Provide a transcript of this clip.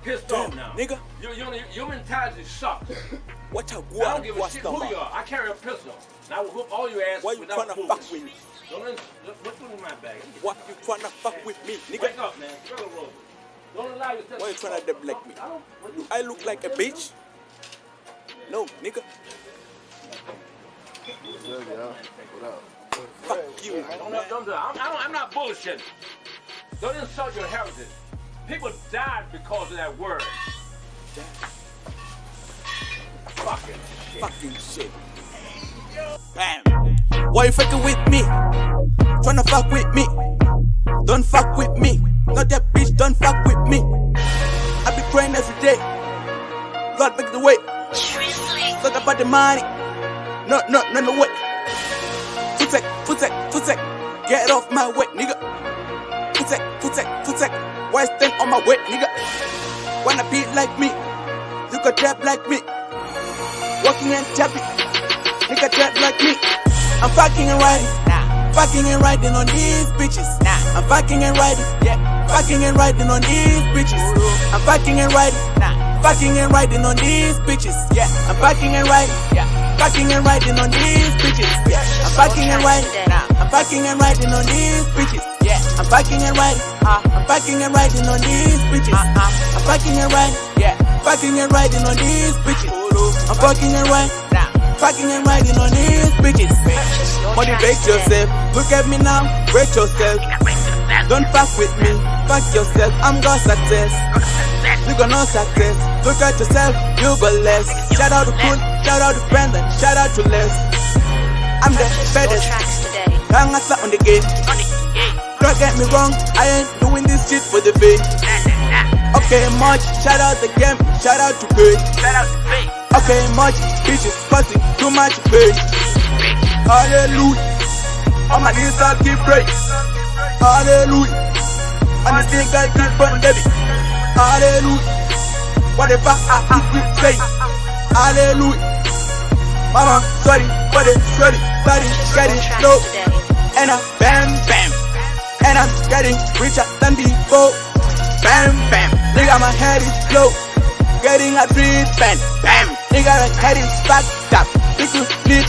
pissed off now. Nigga. Your mentality sucks. What a I guap don't give a shit who you are. I carry a pistol. And I will whoop all your ass. Why you trying to fuck with me? What's in my bag? Why you trying to fuck with me, nigga? Wake up, man. Don't allow yourself. Why you trying to deflect me? I look like a bitch? No, nigga. What up? Fuck you. I'm not bullshitting. Don't insult your heritage. People died because of that word. Fucking shit. Bam. Why you fucking with me? Tryna fuck with me? Don't fuck with me. Not that bitch, don't fuck with me. I be praying every day. God make the way. Talk about the money. No way. Foot get off my way, nigga. Foot why stand on my way, nigga? Wanna be like me? You could trap like me. Walking and tapping, nigga trap like me. I'm fucking and riding on these bitches. I'm fucking and riding, fucking and riding on these bitches. I'm fucking and riding, on these bitches. I'm fucking and riding, on these bitches. I'm fucking and riding, on these bitches. I'm fucking and riding, on these bitches. I'm fucking and riding, on these bitches. I'm fucking and riding, on these bitches. Motivate yourself, look at me now, rate yourself. Don't fuck with me, fuck yourself, I'm got success. You got no success, look at yourself, you got less. Shout out to Cool, shout out to Brandon, shout out to Les. I'm the baddest, hang us on the game. Don't get me wrong, I ain't doing this shit for the fame. Okay, much, shout out the game, shout out to Pay. Okay, much, bitches, busting, too much pay. Hallelujah, on my knees I'll keep praying. Hallelujah, on the thing I keep burning, baby. Hallelujah, whatever I keep saying. Hallelujah, mama, sorry, for the sorry, getting low. And I'm bam, bam, and I'm getting richer than before. Bam, bam, nigga, my head is low. Getting a treatment, bam, nigga, my head is backed up. People need